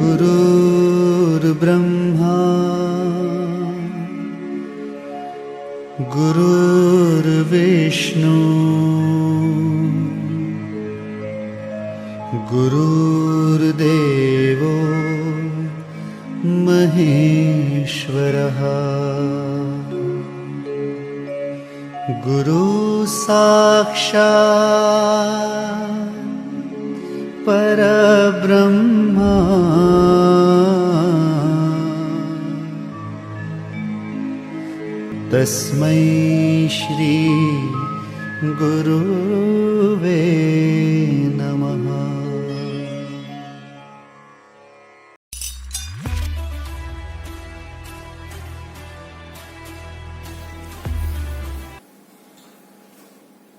गुरुर्ब्रह्मा गुरुर्विष्णु गुरुर्देवो महेश्वरः गुरु साक्षात् परब्रह्मा तस्मै श्री गुरुवे नमः।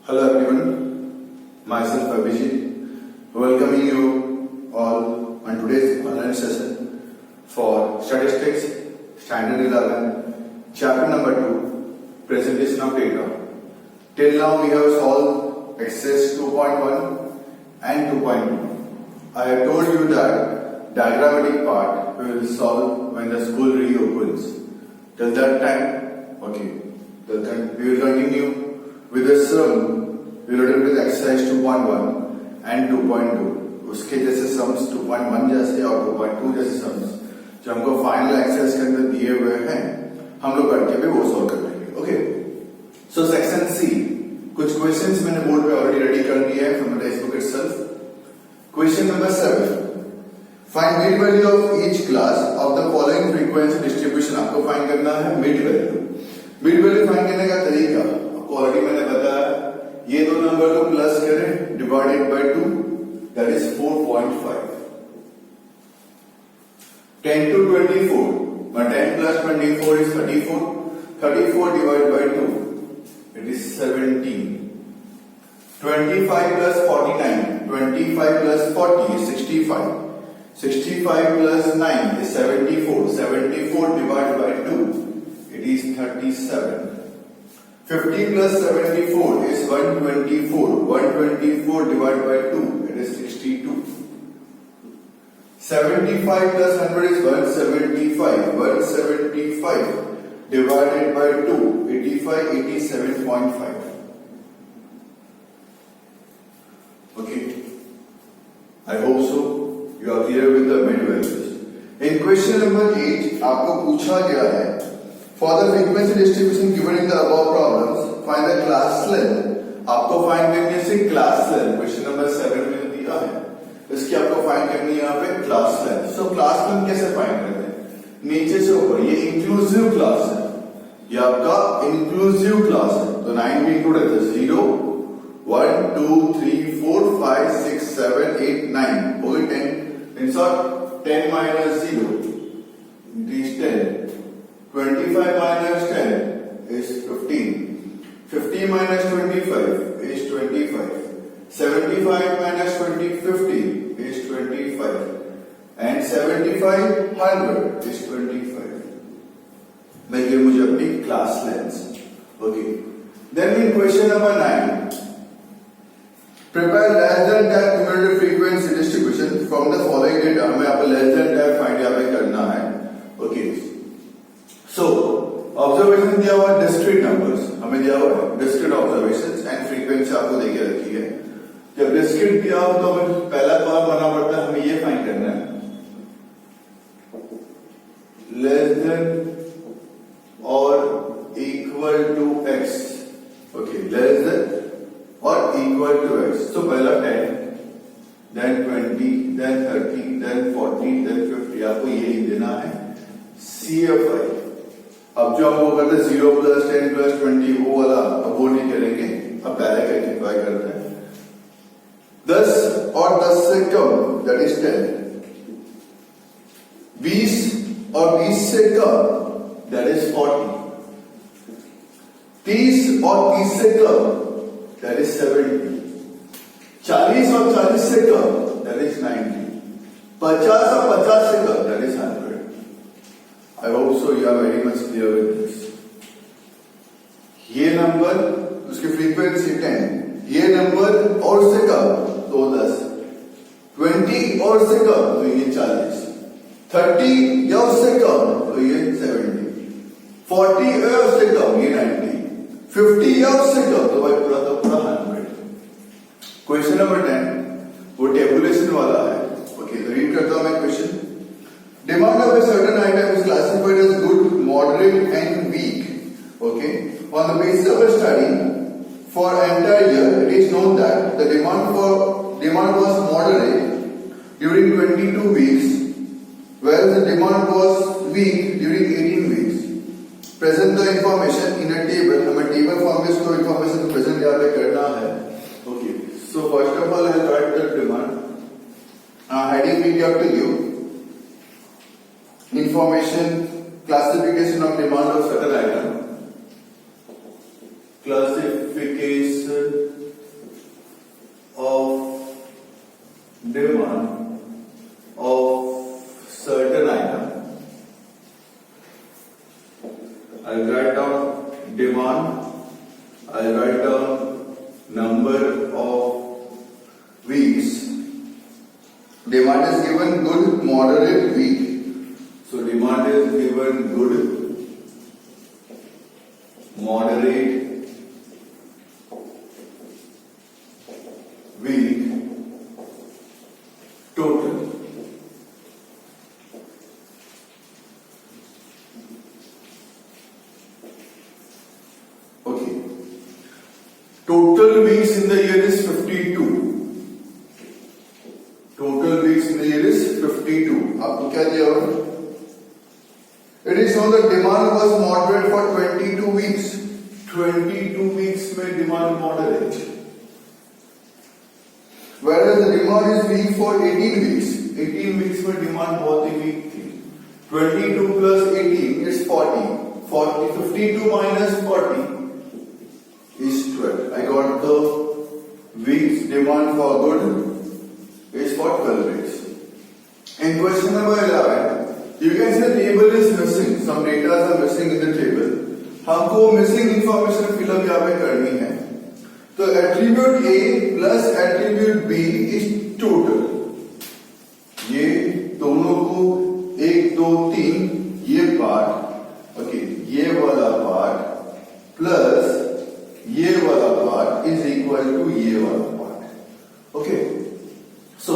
Hello everyone, myself Abhijit, welcoming you all on today's online session for Statistics Standard 11, Chapter number 2, Presentation of Data. Till now we have solved exercise 2.1 and 2.2. I have told you that diagrammatic part we will solve when the school reopens. Till that time, okay, we will continue with the sum related with exercise 2.1 and 2.2. उसके जैसे sums 2.1 जैसे और 2.2 जैसे sums जो हमको final exercise के अंदर दिए हुए हैं हम लोग करके भी वो सॉल्व कर लेंगे। ओके, सो सेक्शन सी, कुछ क्वेश्चंस मैंने बोर्ड पे ऑलरेडी रेडी कर दिए हैं from the text book itself. Question number 7, find mid value of each class of the following frequency distribution. आपको फाइंड करना है mid value. Mid value find करने का तरीका आपको ऑलरेडी मैंने बताया, ये दो नंबर को प्लस करें divided by 2 that is 4.5। 10 to 24, but 10 plus 24 is 34. 34 divided by 2, it is 17. 25 plus 49, 25 plus 40 is 65. 65 plus 9 is 74. 74 divided by 2, it is 37. 50 plus 74 is 124. 124 divided by 2, it is 62. 75 plus 100 is 175. 175 divided by 2, 85, 87.5. Okay, I hope so you are clear with the mid values. In question number 8 आपको पूछा गया है for the frequency distribution given in the above problems find the class length। आपको find करनी है class length, question number 7 में दिया है, इसकी आपको फाइंड करनी है यहाँ पे class length. So class length कैसे फाइंड करते हैं, नीचे से ऊपर, ये इंक्लूसिव क्लास है, ये आपका इंक्लूसिव क्लास है, तो 9 भी इंक्लूड है, 0 1 2 3 4 5 6 7 8 9 हो गए 10। In short 10 minus 0 it is 10। 25 minus 10 is 15। 50 minus 25 is 25। 75 minus 50 is 25 and 75 100 is 25। मैं ये मुझे अपनी class length. Okay, then in question number 9 prepare less than type cumulative frequency distribution from the following data. हमें यहाँ पे less than tab find यहाँ पे करना है। ओके, सो ऑब्जर्वेशन दिया हुआ डिस्क्रीट नंबर्स, हमें दिया हुआ डिस्क्रीट ऑब्जर्वेशंस एंड फ्रीक्वेंसी आपको देके रखी है। जब डिस्क्रीट दिया हो तो हमें पहला कॉलम बना पड़ता है, हमें ये फाइंड करना है लेस देन और equal to X. Okay, less than और इक्वल टू एक्स। तो पहला 10, देन 20, देन 30, देन 40, देन 50, आपको यही देना है CFI। अब जो हम वो करते हैं 0 plus 10 plus 20 वो वाला अब वो नहीं करेंगे, अब पहले का इंप्लाई करते हैं 10 और 10 से कम दैट इज 10। 20 और 20 से कम दैट इज 40। 30 और 30 से कम दैट इज 70। 40 और 40 से कम दैट इज 90। 50 और 50 से कम that is 100। I hope so you are very much clear with this। ये नंबर उसकी फ्रीक्वेंसी 10, ये नंबर और उससे कम तो 10, 20 और से कम तो ये 40, 30 या उससे कम तो ये 70, 40 या उससे कम ये 90, 50 या उससे कम तो भाई पूरा का पूरा 100। क्वेश्चन नंबर 10 वो टेबुलेशन वाला है। ओके, तो रीड करता हूं मैं question. Demand of a certain item is classified as good, moderate and weak. Okay, on the basis of a study for entire year, it is known that the demand was moderate during 22 weeks, whereas the demand was weak during 18 weeks. Present the information in a table. हमें table form में इसको information present यहाँ पे करना है। Okay, so first of all I write the demand. Heading we have to give information, classification of demand of certain item, classification of demand of certain item. I'll write down demand, I'll write down number of weeks. Demand is given good, moderate, weak. So demand is given good, moderate, weak, total. Okay. Total weeks in the year is 52. Total weeks in the year is 52. आपको क्या दिया हुआ? It is known that demand was moderate for 22 weeks. 22 weeks में demand moderate. Whereas the demand is weak for 18 weeks. 18 weeks में demand बहुत ही weak थी. 22 plus 18 is 40. 52 minus 40 is 12. I got the weeks demand for good is for 12 weeks. In question number 11, you can see the table is missing. Some data are missing in the table. हमको missing information fill up यहाँ पे करनी है। तो attribute A plus attribute B is total. ये दोनों को 1, 2, 3 ये पार्ट, ओके, ये वाला पार्ट प्लस ये वाला पार्ट इज इक्वल टू ये वाला पार्ट। ओके, सो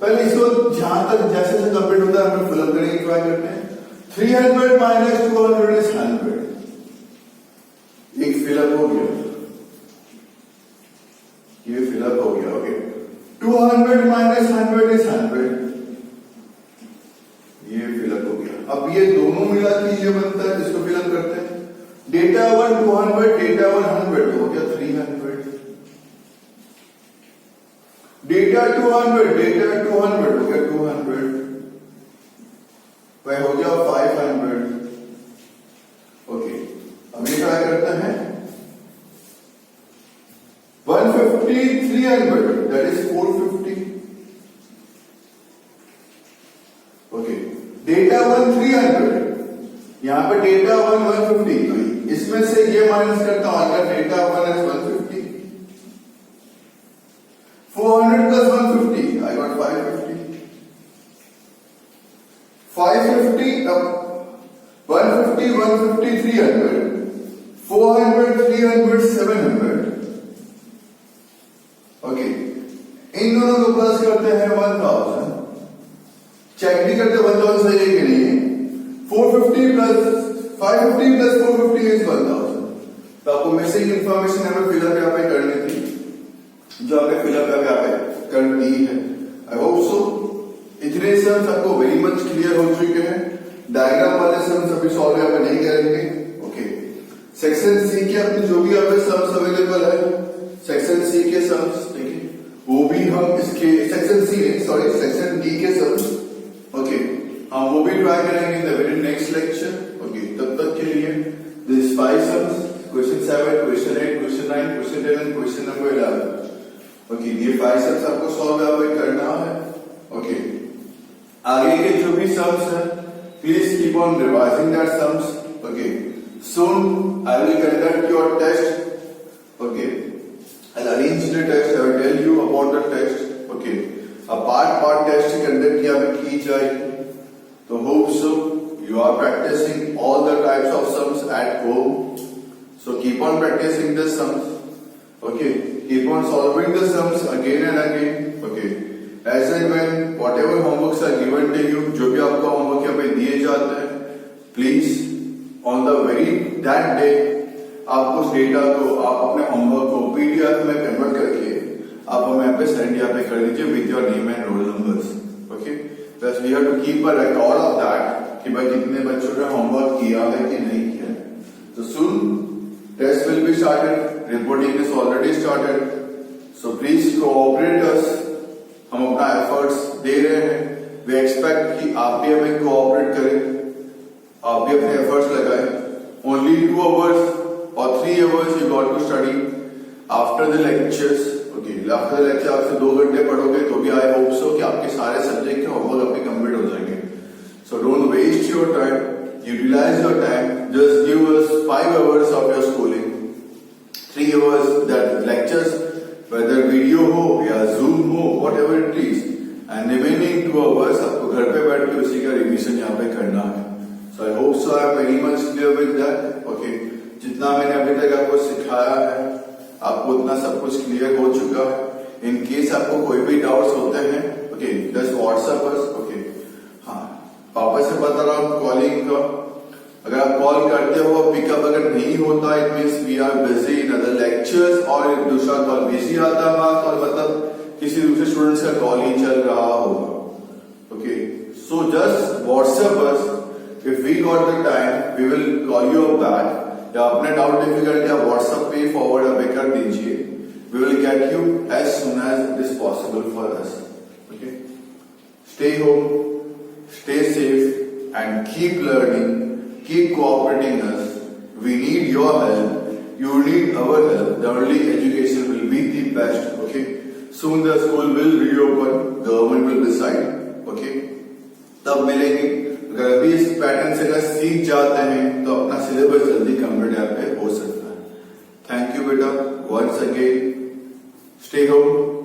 पहले इसको जहां तक जैसे से कंप्लीट होता है हम लोग फिलअप करने की ट्राई करते हैं। 300 माइनस 200 इज 100। एक फिलअप हो गया, ये फिलअप हो गया। ओके, 200 माइनस 100 इज 100, ये फिलअप हो गया। अब ये दोनों मिला के ये बनता है, इसको फिलअप करते हैं। डेटा 1 200, डेटा 1 100 हो गया 300। डेटा 200 हो गया 200, वह हो गया 500। ओके, अब ये ट्राई करते हैं 150 300 दैट इज 450। ओके, डेटा 1 300, यहां पे डेटा 1 150, तो इसमें से ये माइनस करता हूं, अगर data 1 is 150, 400 plus 150, I got 550. 550 up 150 150 300, 400 300 700। Okay, इन दोनों को प्लस करते हैं 1000, चेक भी करते 1000 सही है कि नहीं। 450 प्लस 550 प्लस 450 इज 1000। तो आपको मिसिंग इंफॉर्मेशन हमें फिलअप यहाँ पे करनी थी, जो आपने फिलअप यहाँ पे कर दी है। आई होप सो इतने सम्स आपको वेरी मच क्लियर हो चुके हैं। डायग्राम वाले सम्स अभी सॉल्व यहाँ पे नहीं करेंगे। ओके, सेक्शन सी के अपने जो भी यहाँ पे सम्स अवेलेबल है, सेक्शन सी के सम्स देखिए, वो भी हम इसके section C sorry section D के सम्स, ओके, हम वो भी ट्राई करेंगे in the very next lecture. Okay, तब तक के लिए this 5 sums, question 7, question 8, question 9, question 10 and question number 11। Okay, ये 5 सम्स आपको सॉल्व यहाँ पे करना है। ओके, आगे के जो भी सम्स है please keep on revising that sums. Okay, soon I will conduct your test. Okay, I'll arrange the test, I will tell you about the test. Okay, a part test conduct यहाँ पे की जाएगी। You are practicing all the types of sums at home. So keep on practicing the sums. Okay. Keep on solving the sums again and again. Okay. As and when whatever homeworks are given to you, जो भी आपको homework यहाँ पे दिए जाते हैं, please on the very that day आप उस डेटा को आप अपने होमवर्क को PDF में कन्वर्ट करके आप हमें यहाँ पे सेंड यहाँ पे कर दीजिए with your name and roll numbers. Okay. Plus we have to keep a record of that कि भाई कितने बच्चों ने होमवर्क किया है कि नहीं किया है. So soon test will be started. Reporting is already started. So please cooperate us. हम अपना एफर्ट्स दे रहे हैं. We expect कि आप भी हमें कोऑपरेट करें. आप भी अपने एफर्ट्स लगाएं. Only 2 hours or 3 hours you got to study after the lectures. Okay, after the lecture आप 2 घंटे पढ़ोगे तो भी I hope so कि आपके सारे सब्जेक्ट के होमवर्क आपके कंप्लीट हो जाएंगे. So don't waste your time. Utilize your time. Just give us 5 hours of your schooling. 3 hours that lectures, whether video हो या Zoom हो, whatever it is, and remaining 2 hours आपको घर पे बैठ के उसी का रिवीजन यहाँ पे करना है. So I hope so I am very much clear with that. Okay, जितना मैंने अभी तक आपको सिखाया है, आपको उतना सब कुछ क्लियर हो चुका है. In case आपको कोई भी डाउट्स होते हैं, okay, just WhatsApp us. Okay, हाँ, वापस से बता रहा हूँ कॉलिंग का. अगर आप कॉल करते हो पिकअप अगर नहीं होता it means we are busy in other lectures और दूसरा कॉल बिजी आता है और मतलब किसी दूसरे स्टूडेंट्स का कॉल ही चल रहा होगा. Okay, so just WhatsApp us if we got the time we will call you back या अपने डाउट डिफिकल्टी आप व्हाट्सएप पे फॉरवर्ड अवे कर दीजिए. We will get you as soon as it is possible for us. Okay, stay home, stay safe and keep learning. Keep cooperating us. We need your help. You need our help. The only education will be the best. Okay. Soon the school will reopen. Government will decide. Okay. तब मिलेंगे. अगर अभी इस pattern से अगर सीख जाते हैं तो अपना सिलेबस जल्दी कंप्लीट यहाँ पे हो सकता है. Thank you बेटा. Once again, stay home.